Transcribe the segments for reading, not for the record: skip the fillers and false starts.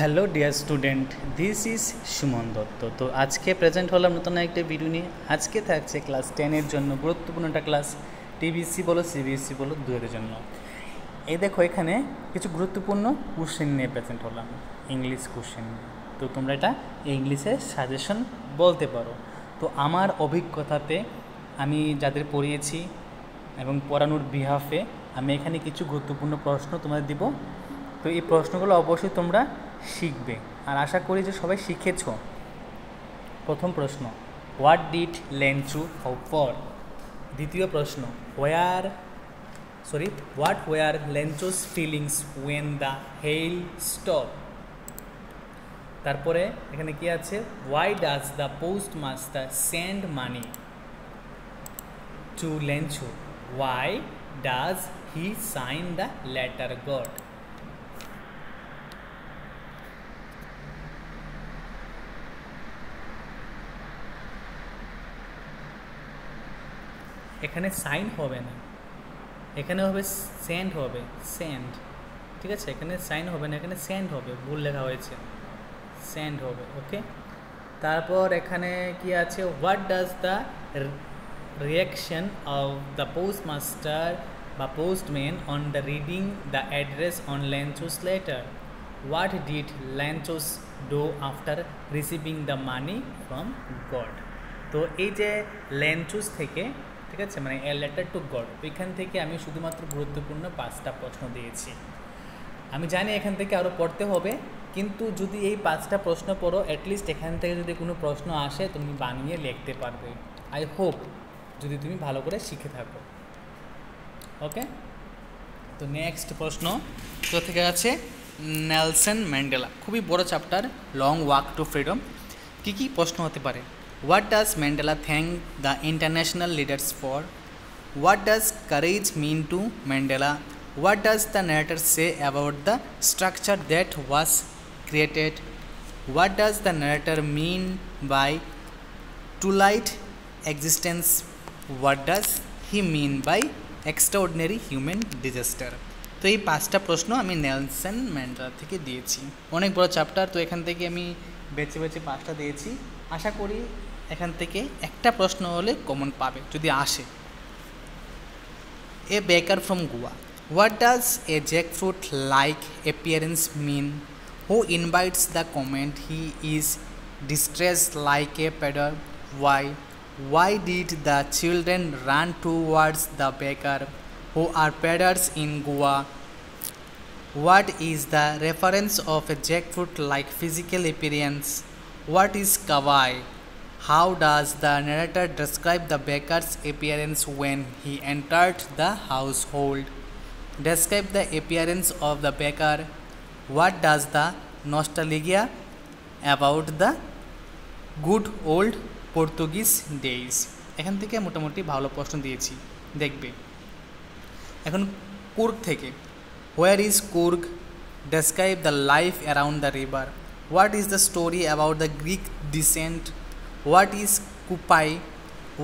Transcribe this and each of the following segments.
Hello dear student, this is Suman Dutta. তো আজকে present হলাম নতুন একটা ভিডিও নিয়ে। আজকে থাকছে ক্লাস 10-এর জন্য গুরুত্বপূর্ণ একটা ক্লাস, টিবিএসসি বলো সিবিএসসি বলো দুয়ের জন্য। এই দেখো এখানে কিছু গুরুত্বপূর্ণ কোশ্চেন নিয়ে প্রেজেন্ট হলাম, ইংলিশ কোশ্চেন নিয়ে। তো তোমরা এটা ইংলিশে সাজেশন বলতে পারো। তো আমার অভিজ্ঞতাতে আমি যাদের পড়িয়েছি এবং পড়ানোর বিহাফে আমি এখানে কিছু গুরুত্বপূর্ণ প্রশ্ন তোমাদের দিব। তো এই প্রশ্নগুলো অবশ্যই তোমরা শিখবে, আর আশা করি যে সবাই শিখেছ। প্রথম প্রশ্ন, what did Lencho hope for? দ্বিতীয় প্রশ্ন, what were Lencho's feelings when the hail stop? তারপরে এখানে কি আছে, why does the post master send money to Lencho? Why does he sign the letter God? এখানে সাইন হবে না, এখানে হবে সেন্ড, হবে সেন্ড, ঠিক আছে? এখানে সাইন হবে না, এখানে সেন্ড হবে, ভুল লেখা হয়েছে, সেন্ড হবে, ওকে। তারপর এখানে কি আছে, what does the reaction of the postmaster বা postman on the reading the address on Lencho's letter? What did Lencho's do after receiving the money from God? তো এই যে লেনচুস থেকে, ঠিক আছে, মানে এ লেটার টু গড, ওইখান থেকে আমি শুধুমাত্র গুরুত্বপূর্ণ 5টা প্রশ্ন দিয়েছি। আমি জানি এখান থেকে আরও পড়তে হবে, কিন্তু যদি এই 5টা প্রশ্ন পড়ো, অ্যাটলিস্ট এখান থেকে যদি কোনো প্রশ্ন আসে তুমি বানিয়ে লিখতে পারবে। আই হোপ যদি তুমি ভালো করে শিখে থাকো, ওকে। তো নেক্সট প্রশ্ন কোথা থেকে আছে, নেলসন ম্যান্ডেলা, খুবই বড় chapter, long walk to freedom. কী কী প্রশ্ন হতে পারে? What does Mandela thank the international leaders for? What does courage mean to Mandela? What does the narrator say about the structure that was created? What does the narrator mean by twilight existence? What does he mean by extraordinary human disaster? তো এই 5টা প্রশ্ন আমি Nelson Mandela থেকে দিয়েছি। অনেক বড় chapter, তো এখান থেকে আমি বেছে বেছে 5টা দিয়েছি। আশা করি এখান থেকে একটা প্রশ্ন হলে কমন পাবে যদি আসে। A baker from Goa, what does a jackfruit like appearance mean? Who invites the comment he is distress like a pader? Why did the children run towards the baker? Who are paders in Goa? What is the reference of a jackfruit like physical appearance? What is Kawai? How does the narrator describe the baker's appearance when he entered the household? Describe the appearance of the baker. What does the nostalgia about the good old Portuguese days? এখান থেকে মোটামুটি ভালো প্রশ্ন দিয়েছি, দেখবে। এখন কুর্গ থেকে, where is Kurg? Describe the life around the river. What is the story about the Greek descent? What is Kupai?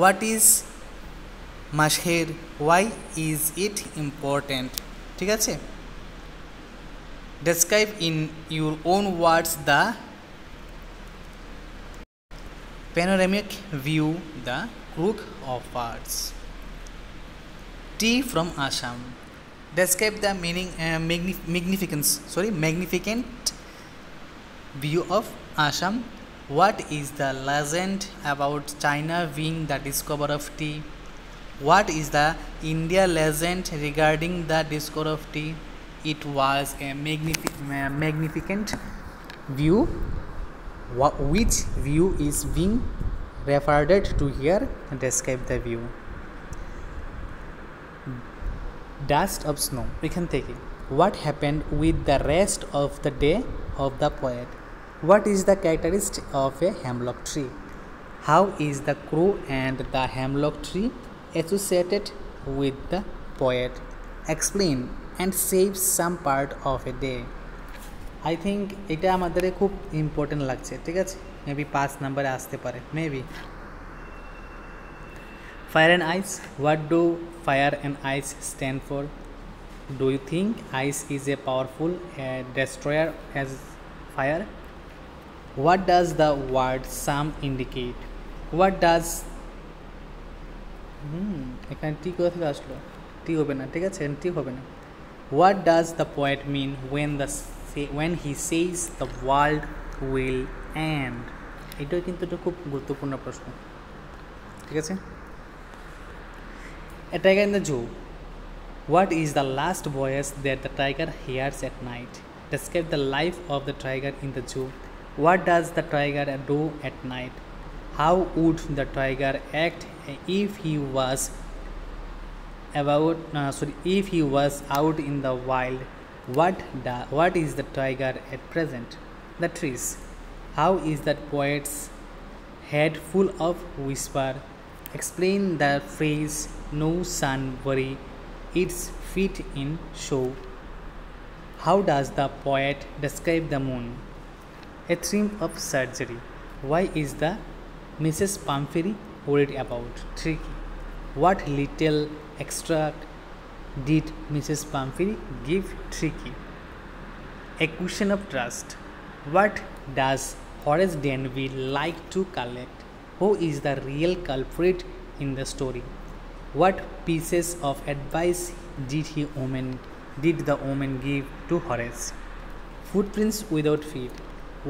What is Mashher? Why is it important? ঠিক আছে, describe in your own words the panoramic view the Krug offers. Tea from Assam, describe the magnificent view of Assam. What is the legend about China being the discoverer of tea? What is the India legend regarding the discovery of tea? It was a magnificent view. Which view is being referred to here? Describe the view. Dust of snow, এখান থেকে, what happened with the rest of the day of the poet? What is the characteristic of a hemlock tree? How is the crow and the hemlock tree associated with the poet? Explain and save some part of a day. I think এটা আমাদের খুব important লাগছে, ঠিক আছে? Maybe 5 নম্বরে আসতে পারে, maybe. Fire and ice, what do fire and ice stand for? Do you think ice is a powerful destroyer as fire. What does the word some indicate? What does এখানে টি কোথা থেকে আসলো? টি হবে না, ঠিক আছে, টি হবে না। What does the poet mean when he says the world will end? এটাও কিন্তু একটা খুব গুরুত্বপূর্ণ প্রশ্ন, ঠিক আছে। A tiger in the zoo. What is the last voice that the tiger hears at night? Describe the life of the tiger in the zoo. What does the tiger do at night? How would the tiger act if he was out in the wild? What is the tiger at present? The trees. How is that poet's head full of whisper? Explain the phrase no sun worry its feet in show. How does the poet describe the moon? A theme of surgery. Why is the Mrs. Pumphrey worried about? Tricky. What little extract did Mrs. Pumphrey give Tricky? A question of trust. What does Horace Denby like to collect? Who is the real culprit in the story? What pieces of advice did the woman give to Horace? Footprints without feet.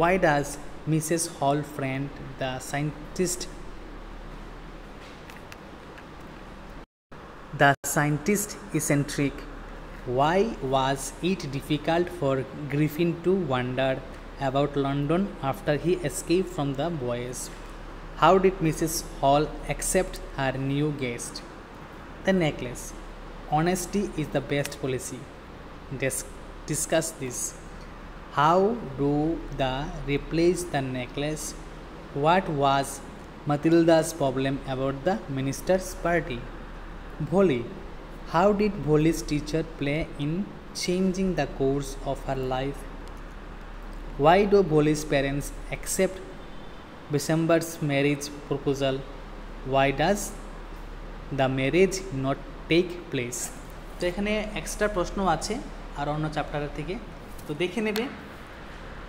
Why does Mrs. Hall friend the scientist eccentric? Why was it difficult for Griffin to wander about London after he escaped from the boys? How did Mrs. Hall accept her new guest? The necklace. Honesty is the best policy. Discuss this. How do they replace the necklace? What was Matilda's problem about the minister's party? Bholly. How did Bholly's teacher play in changing the course of her life? Why do Bholly's parents accept December's marriage proposal? Why does the marriage not take place? তো এখানে extra প্রশ্ন আছে আর অন্য চ্যাপ্টারের থেকে, তো দেখে নেবে,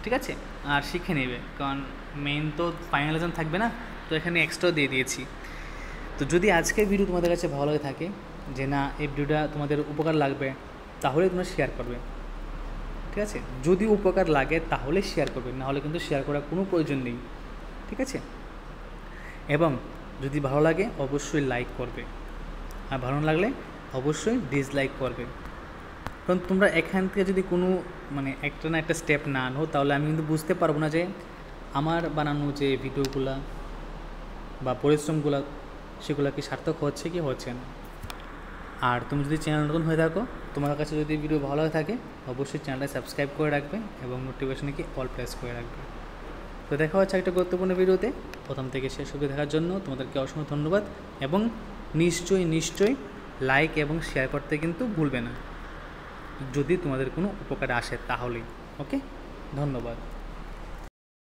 ঠিক আছে, আর শিখে নেবে, কারণ মেন তো ফাইনালাইজেশন থাকবে না, তো এখানে এক্সট্রা দিয়ে দিয়েছি। তো যদি আজকের ভিডিও তোমাদের কাছে ভালো লাগে থাকে, যে না এই ভিডিওটা তোমাদের উপকার লাগবে, তাহলে তোমরা শেয়ার করবে, ঠিক আছে। যদি উপকার লাগে তাহলে শেয়ার করবে, না হলে কিন্তু শেয়ার করার কোনো প্রয়োজন নেই, ঠিক আছে। এবং যদি ভালো লাগে অবশ্যই লাইক করবে, আর ভালো না লাগলে অবশ্যই ডিসলাইক করবে, কারণ তোমরা এখান থেকে যদি কোনো একটা না একটা স্টেপ না আনো, তাহলে আমি কিন্তু বুঝতে পারবো না যে আমার বানানো যে ভিডিওগুলো বা পরিশ্রমগুলো সেগুলো কি সার্থক হচ্ছে কি হচ্ছে না। আর তুমি যদি চ্যানেল নতুন হয়ে থাকো, তোমার কাছে যদি ভিডিও ভালো হয়ে থাকে, অবশ্যই চ্যানেলটা সাবস্ক্রাইব করে রাখবে এবং নোটিফিকেশনে কি অল প্রেস করে রাখবে। তো দেখা হচ্ছে একটা গুরুত্বপূর্ণ ভিডিওতে। প্রথম থেকে শেষ অবধি দেখার জন্য তোমাদেরকে অসংখ্য ধন্যবাদ, এবং নিশ্চয়ই লাইক এবং শেয়ার করতে কিন্তু ভুলবে না, যদি তোমাদের কোনো উপকার আসে তাহলেই। ওকে, ধন্যবাদ।